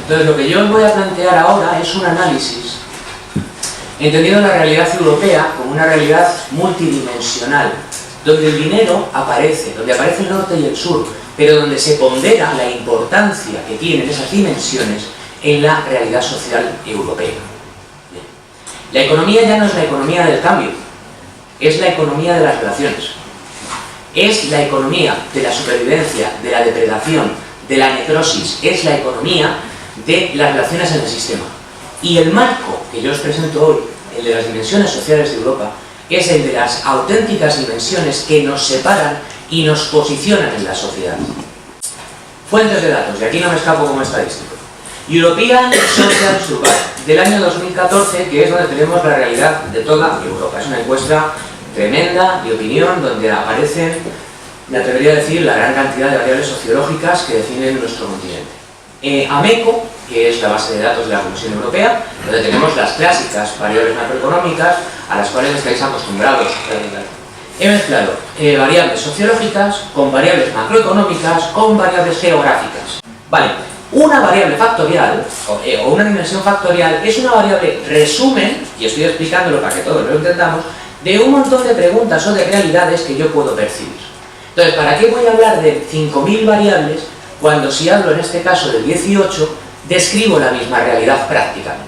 Entonces, lo que yo os voy a plantear ahora es un análisis entendiendo la realidad europea como una realidad multidimensional, donde el dinero aparece, donde aparece el norte y el sur, pero donde se pondera la importancia que tienen esas dimensiones en la realidad social europea. Bien. La economía ya no es la economía del cambio, es la economía de las relaciones. Es la economía de la supervivencia, de la depredación, de la necrosis, es la economía de las relaciones en el sistema. Y el marco que yo os presento hoy, el de las dimensiones sociales de Europa, es el de las auténticas dimensiones que nos separan y nos posicionan en la sociedad. Fuentes de datos, y aquí no me escapo como estadístico. European Social Survey, del año 2014, que es donde tenemos la realidad de toda Europa. Es una encuesta tremenda de opinión, donde aparecen, me atrevería a decir, la gran cantidad de variables sociológicas que definen nuestro continente. AMECO, que es la base de datos de la Comisión Europea, donde tenemos las clásicas variables macroeconómicas a las cuales estáis acostumbrados. He mezclado variables sociológicas con variables macroeconómicas con variables geográficas. Vale, una variable factorial o una dimensión factorial es una variable resumen, y estoy explicándolo para que todos lo entendamos, de un montón de preguntas o de realidades que yo puedo percibir. Entonces, ¿para qué voy a hablar de 5.000 variables cuando, si hablo en este caso de 18, describo la misma realidad prácticamente?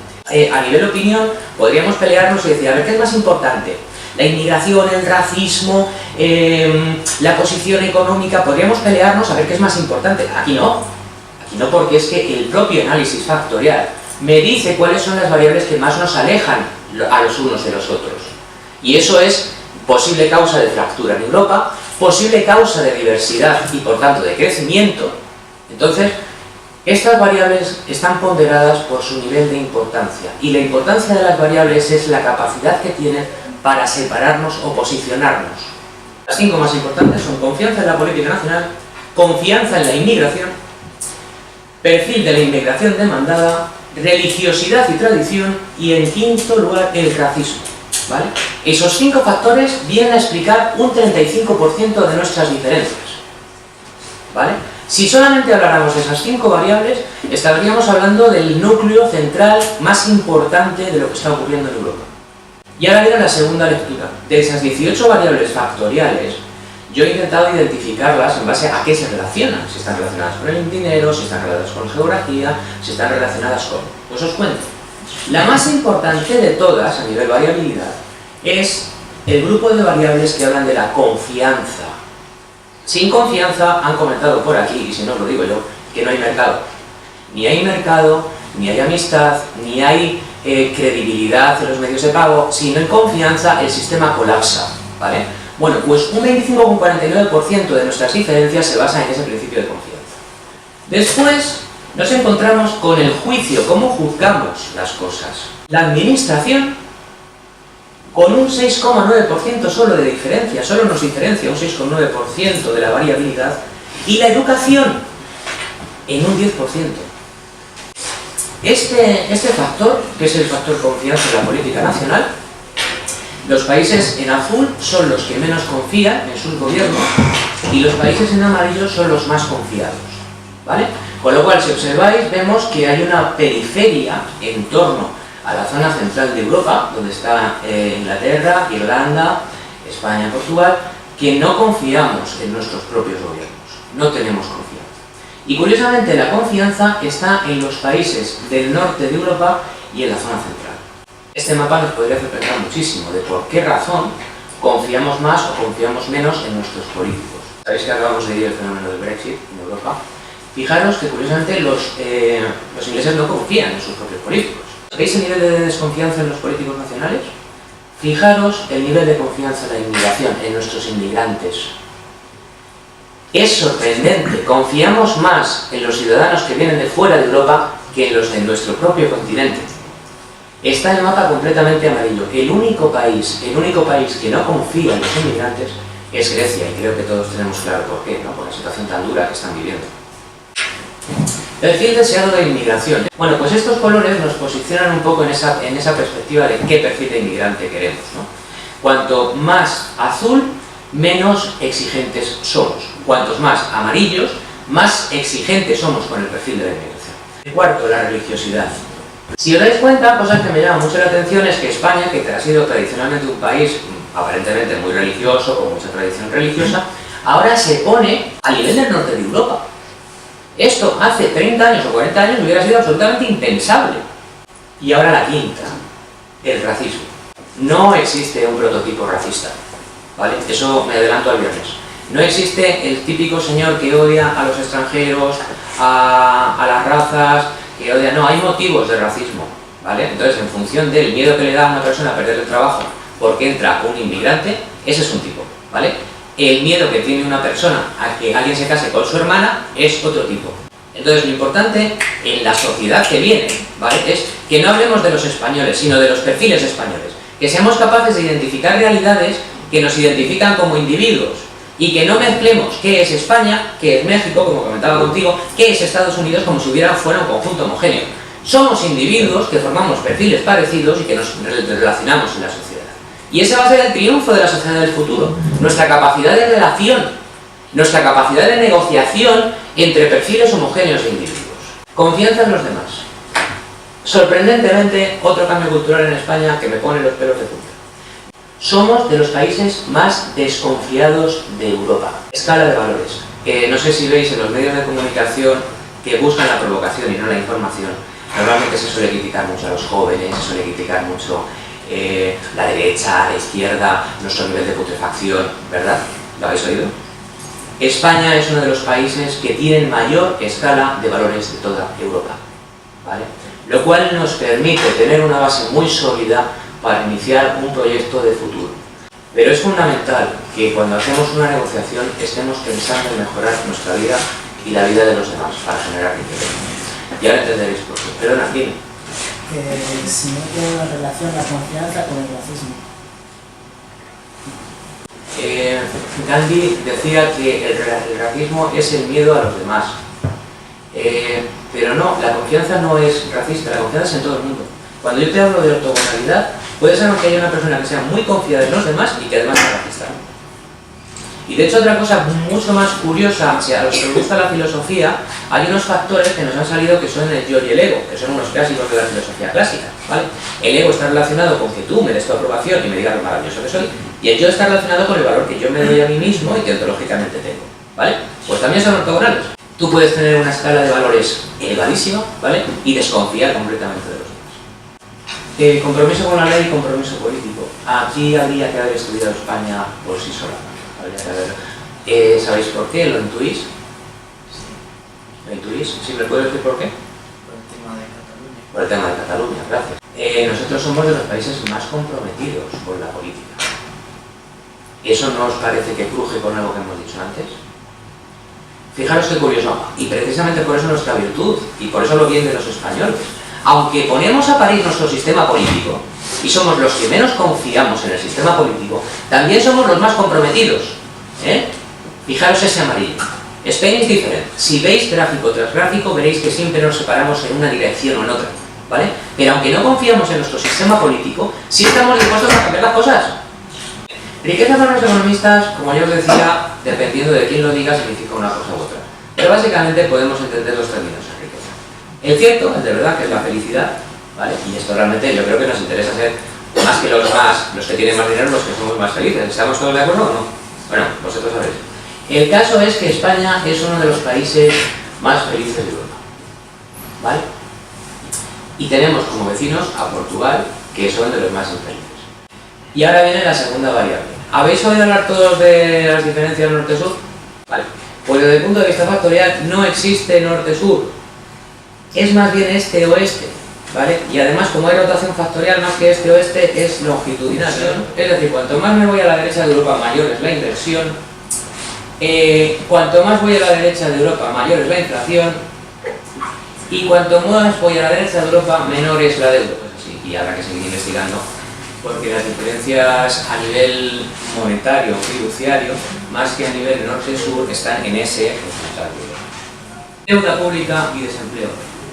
A nivel opinión, podríamos pelearnos y decir, a ver, ¿qué es más importante? La inmigración, el racismo, la posición económica, podríamos pelearnos a ver qué es más importante. Aquí no, porque es que el propio análisis factorial me dice cuáles son las variables que más nos alejan a los unos de los otros. Y eso es posible causa de fractura en Europa, posible causa de diversidad y por tanto de crecimiento. Entonces, estas variables están ponderadas por su nivel de importancia, y la importancia de las variables es la capacidad que tienen para separarnos o posicionarnos. Las 5 más importantes son confianza en la política nacional, confianza en la inmigración, perfil de la inmigración demandada, religiosidad y tradición, y en quinto lugar el racismo. ¿Vale? Esos 5 factores vienen a explicar un 35% de nuestras diferencias. ¿Vale? Si solamente habláramos de esas 5 variables, estaríamos hablando del núcleo central más importante de lo que está ocurriendo en Europa. Y ahora viene la segunda lectura. De esas 18 variables factoriales, yo he intentado identificarlas en base a qué se relacionan. Si están relacionadas con el dinero, si están relacionadas con geografía, si están relacionadas con... Pues os cuento. La más importante de todas, a nivel variabilidad, es el grupo de variables que hablan de la confianza. Sin confianza, han comentado por aquí, y si no os lo digo yo, que no hay mercado. Ni hay mercado, ni hay amistad, ni hay credibilidad en los medios de pago. Si no hay confianza, el sistema colapsa, ¿vale? Bueno, pues un 25,49% de nuestras diferencias se basa en ese principio de confianza. Después nos encontramos con el juicio, cómo juzgamos las cosas. La administración, con un 6,9% solo de diferencia, solo nos diferencia un 6,9% de la variabilidad, y la educación en un 10%. Este factor, que es el factor confianza en la política nacional, los países en azul son los que menos confían en sus gobiernos y los países en amarillo son los más confiados, ¿vale? Con lo cual, si observáis, vemos que hay una periferia en torno a la zona central de Europa, donde está Inglaterra, Irlanda, España, Portugal, que no confiamos en nuestros propios gobiernos, no tenemos confianza. Y curiosamente la confianza está en los países del norte de Europa y en la zona central. Este mapa nos podría hacer pensar muchísimo de por qué razón confiamos más o confiamos menos en nuestros políticos. Sabéis que acabamos de vivir el fenómeno del Brexit en Europa. Fijaros que curiosamente los ingleses no confían en sus propios políticos. ¿Veis el nivel de desconfianza en los políticos nacionales? Fijaros el nivel de confianza en la inmigración, en nuestros inmigrantes. Es sorprendente, confiamos más en los ciudadanos que vienen de fuera de Europa que en los de nuestro propio continente. Está el mapa completamente amarillo. El único país que no confía en los inmigrantes es Grecia, y creo que todos tenemos claro por qué, ¿no? Por la situación tan dura que están viviendo. Perfil deseado de inmigración. Bueno, pues estos colores nos posicionan un poco en esa perspectiva de qué perfil de inmigrante queremos, ¿no? Cuanto más azul, menos exigentes somos. Cuantos más amarillos, más exigentes somos con el perfil de la inmigración. El cuarto, la religiosidad. Si os dais cuenta, cosas que me llaman mucho la atención es que España, que ha sido tradicionalmente un país aparentemente muy religioso, con mucha tradición religiosa, ahora se pone al nivel del norte de Europa. Esto hace 30 años o 40 años hubiera sido absolutamente impensable. Y ahora la quinta, el racismo. No existe un prototipo racista, ¿vale? Eso me adelanto al viernes. No existe el típico señor que odia a los extranjeros, a las razas, que odia... No, hay motivos de racismo, ¿vale? Entonces, en función del miedo que le da a una persona a perder el trabajo porque entra un inmigrante, ese es un tipo, ¿vale? El miedo que tiene una persona a que alguien se case con su hermana es otro tipo. Entonces, lo importante en la sociedad que viene, ¿vale?, es que no hablemos de los españoles, sino de los perfiles españoles. Que seamos capaces de identificar realidades que nos identifican como individuos y que no mezclemos qué es España, qué es México, como comentaba contigo, qué es Estados Unidos, como si fuera un conjunto homogéneo. Somos individuos que formamos perfiles parecidos y que nos relacionamos en la sociedad. Y ese va a ser el triunfo de la sociedad del futuro. Nuestra capacidad de relación, nuestra capacidad de negociación entre perfiles homogéneos de individuos. Confianza en los demás. Sorprendentemente, otro cambio cultural en España que me pone los pelos de punta. Somos de los países más desconfiados de Europa. Escala de valores. No sé si veis en los medios de comunicación que buscan la provocación y no la información. Normalmente se suele criticar mucho a los jóvenes, se suele criticar mucho la derecha, la izquierda, nuestro nivel de putrefacción, ¿verdad? ¿Lo habéis oído? España es uno de los países que tienen mayor escala de valores de toda Europa, ¿vale? Lo cual nos permite tener una base muy sólida para iniciar un proyecto de futuro. Pero es fundamental que cuando hacemos una negociación estemos pensando en mejorar nuestra vida y la vida de los demás para generar riqueza. Y ahora entenderéis por qué. Perdona, dime. Si no tiene una relación la confianza con el racismo. Gandhi decía que el racismo es el miedo a los demás. Pero no, la confianza no es racista, la confianza es en todo el mundo. Cuando yo te hablo de ortogonalidad, puede ser que haya una persona que sea muy confiada en los demás y que además sea racista. Y de hecho otra cosa mucho más curiosa, si a los que les gusta la filosofía, hay unos factores que nos han salido que son el yo y el ego, que son unos clásicos de la filosofía clásica, ¿vale? El ego está relacionado con que tú me des tu aprobación y me digas lo maravilloso que soy, y el yo está relacionado con el valor que yo me doy a mí mismo y que ontológicamente tengo, ¿vale? Pues también son ortogonales. Tú puedes tener una escala de valores elevadísima, ¿vale?, y desconfiar completamente de los demás. Compromiso con la ley y compromiso político. Aquí habría que haber estudiado España por sí sola. ¿Sabéis por qué? ¿Lo intuís? ¿Lo intuís? ¿Sí me puedes decir por qué? Por el tema de Cataluña. Por el tema de Cataluña, gracias. Nosotros somos de los países más comprometidos con la política. ¿Eso no os parece que cruje con algo que hemos dicho antes? Fijaros qué curioso, y precisamente por eso nuestra virtud, y por eso lo bien de los españoles. Aunque ponemos a parir nuestro sistema político, y somos los que menos confiamos en el sistema político, también somos los más comprometidos. Fijaros ese amarillo. Spain is different. Si veis gráfico tras gráfico, veréis que siempre nos separamos en una dirección o en otra, ¿vale? Pero aunque no confiamos en nuestro sistema político, sí estamos dispuestos a cambiar las cosas. Riqueza para los economistas, como yo os decía, dependiendo de quién lo diga, significa una cosa u otra. Pero básicamente podemos entender los términos de riqueza. El cierto, el de verdad, que es la felicidad, ¿vale? Y esto realmente yo creo que nos interesa ser más que los que tienen más dinero, los que somos más felices. ¿Estamos todos de acuerdo o no? Bueno, vosotros sabéis. El caso es que España es uno de los países más felices de Europa, ¿vale? Y tenemos como vecinos a Portugal, que son de los más infelices. Y ahora viene la segunda variable. ¿Habéis oído hablar todos de las diferencias norte-sur? Vale. Pues desde el punto de vista factorial no existe norte-sur. Es más bien este-oeste, ¿vale? Y además, como hay rotación factorial, más que este-oeste es longitudinal, ¿no? Es decir, cuanto más me voy a la derecha de Europa, mayor es la inversión. Cuanto más voy a la derecha de Europa, mayor es la inflación. Y cuanto más voy a la derecha de Europa, menor es la deuda. Pues así, y habrá que seguir investigando, porque las diferencias a nivel monetario, fiduciario, más que a nivel norte-sur, están en ese eje. Deuda pública y desempleo.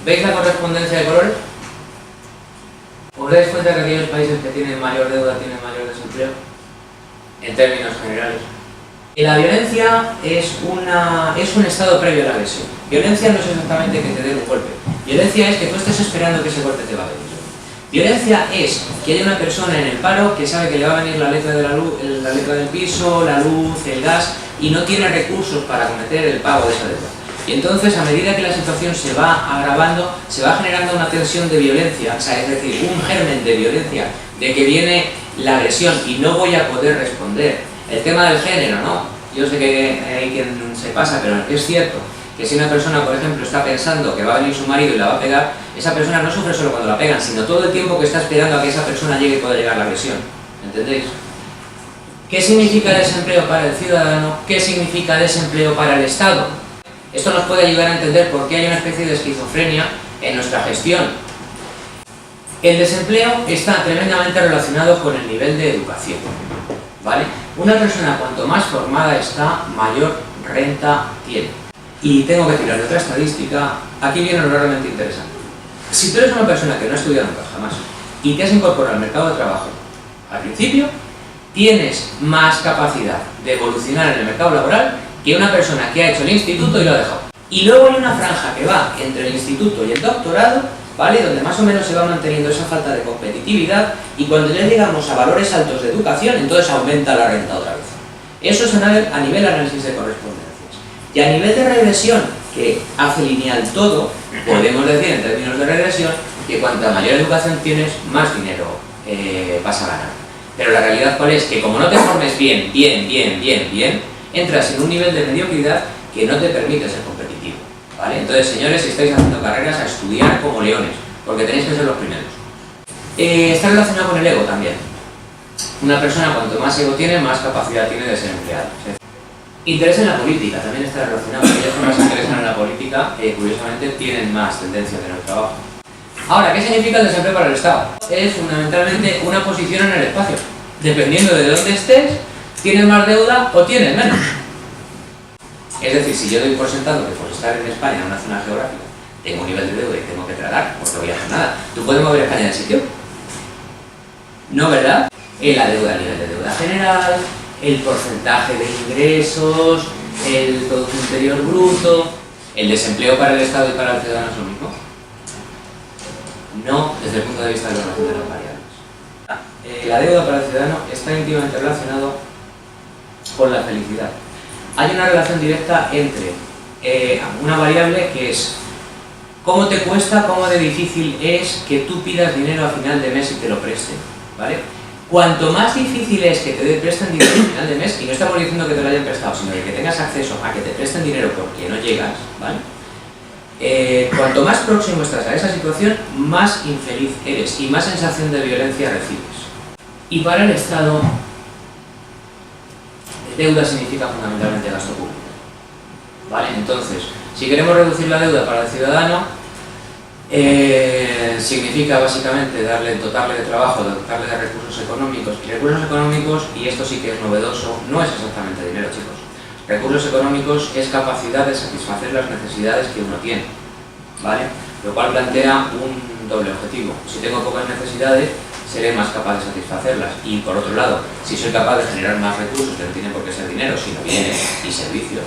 ¿Veis la correspondencia de colores? ¿Os dais cuenta que aquellos países que tienen mayor deuda tienen mayor desempleo? En términos generales. Y la violencia es un estado previo a la agresión. Violencia no es exactamente que te den un golpe. Violencia es que tú estés esperando que ese golpe te va a venir. Violencia es que haya una persona en el paro que sabe que le va a venir la letra de la luz, la letra del piso, la luz, el gas, y no tiene recursos para cometer el pago de esa deuda. Y entonces, a medida que la situación se va agravando, se va generando una tensión de violencia, o sea, es decir, un germen de violencia, de que viene la agresión y no voy a poder responder. El tema del género, ¿no? Yo sé que hay quien se pasa, pero es cierto que si una persona, por ejemplo, está pensando que va a venir su marido y la va a pegar, esa persona no sufre solo cuando la pegan, sino todo el tiempo que está esperando a que esa persona llegue y pueda llegar la agresión. ¿Entendéis? ¿Qué significa desempleo para el ciudadano? ¿Qué significa desempleo para el Estado? Esto nos puede ayudar a entender por qué hay una especie de esquizofrenia en nuestra gestión. El desempleo está tremendamente relacionado con el nivel de educación, ¿vale? Una persona cuanto más formada está, mayor renta tiene. Y tengo que tirar de otra estadística, aquí viene lo realmente interesante. Si tú eres una persona que no ha estudiado nunca jamás y te has incorporado al mercado de trabajo al principio, tienes más capacidad de evolucionar en el mercado laboral que una persona que ha hecho el instituto y lo ha dejado. Y luego hay una franja que va entre el instituto y el doctorado, ¿vale? Donde más o menos se va manteniendo esa falta de competitividad, y cuando ya llegamos a valores altos de educación, entonces aumenta la renta otra vez. Eso es a nivel análisis de correspondencias. Y a nivel de regresión, que hace lineal todo, podemos decir en términos de regresión que cuanta mayor educación tienes, más dinero vas a ganar. Pero la realidad cuál es, que como no te formes bien, entras en un nivel de mediocridad que no te permite ser competitivo, ¿vale? Entonces, señores, si estáis haciendo carreras, a estudiar como leones, porque tenéis que ser los primeros. Está relacionado con el ego también. Una persona cuanto más ego tiene, más capacidad tiene de ser empleado. Interés en la política también está relacionado. Aquellas personas que se interesan en la política, curiosamente, tienen más tendencia a tener trabajo. Ahora, ¿qué significa el desempleo para el Estado? Es fundamentalmente una posición en el espacio. Dependiendo de dónde estés, tienes más deuda o tienes menos. Es decir, si yo doy por sentado que por estar en España, en una zona geográfica, tengo un nivel de deuda y tengo que tragar, pues no voy a hacer nada. ¿Tú puedes mover España del sitio? No, ¿verdad? La deuda, el nivel de deuda general, el porcentaje de ingresos, el Producto Interior Bruto, el desempleo para el Estado y para el ciudadano es lo mismo. No, desde el punto de vista de la relación de las variables. La deuda para el ciudadano está íntimamente relacionado con la felicidad. Hay una relación directa entre una variable que es cómo te cuesta, cómo de difícil es que tú pidas dinero a final de mes y te lo presten, ¿vale? Cuanto más difícil es que te presten dinero a final de mes, y no estamos diciendo que te lo hayan prestado, sino de que tengas acceso a que te presten dinero porque no llegas, ¿vale? Cuanto más próximo estás a esa situación, más infeliz eres y más sensación de violencia recibes. Y para el Estado, deuda significa fundamentalmente gasto público, ¿vale? Entonces, si queremos reducir la deuda para el ciudadano, significa básicamente dotarle de trabajo, dotarle de recursos económicos. Y recursos económicos, y esto sí que es novedoso, no es exactamente dinero, chicos. Recursos económicos es capacidad de satisfacer las necesidades que uno tiene, ¿vale? Lo cual plantea un doble objetivo. Si tengo pocas necesidades, seré más capaz de satisfacerlas. Y por otro lado, si soy capaz de generar más recursos, que no tienen por qué ser dinero, sino bienes y servicios,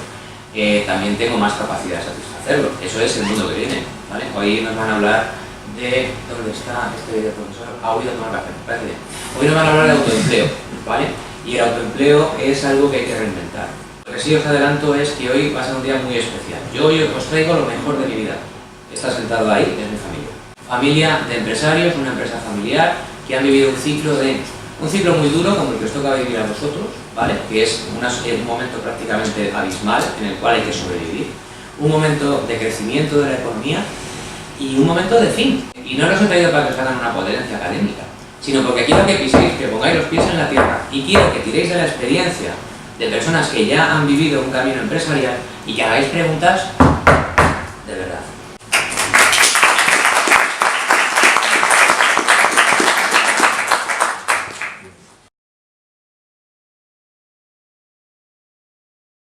también tengo más capacidad de satisfacerlo. Eso es el mundo que viene, ¿vale? Hoy nos van a hablar de... ¿Dónde está este profesor? Ha oído tomar café, parece bien. Hoy nos van a hablar de autoempleo, ¿vale? Y el autoempleo es algo que hay que reinventar. Lo que sí os adelanto es que hoy va a ser un día muy especial. Yo hoy os traigo lo mejor de mi vida. Está sentado ahí, es mi familia. Familia de empresarios, una empresa familiar, que han vivido un ciclo muy duro como el que os toca vivir a vosotros, ¿vale? Que es un momento prácticamente abismal en el cual hay que sobrevivir, un momento de crecimiento de la economía y un momento de fin. Y no los he traído para que os hagan una ponencia académica, sino porque quiero que piséis, que pongáis los pies en la tierra, y quiero que tiréis de la experiencia de personas que ya han vivido un camino empresarial y que hagáis preguntas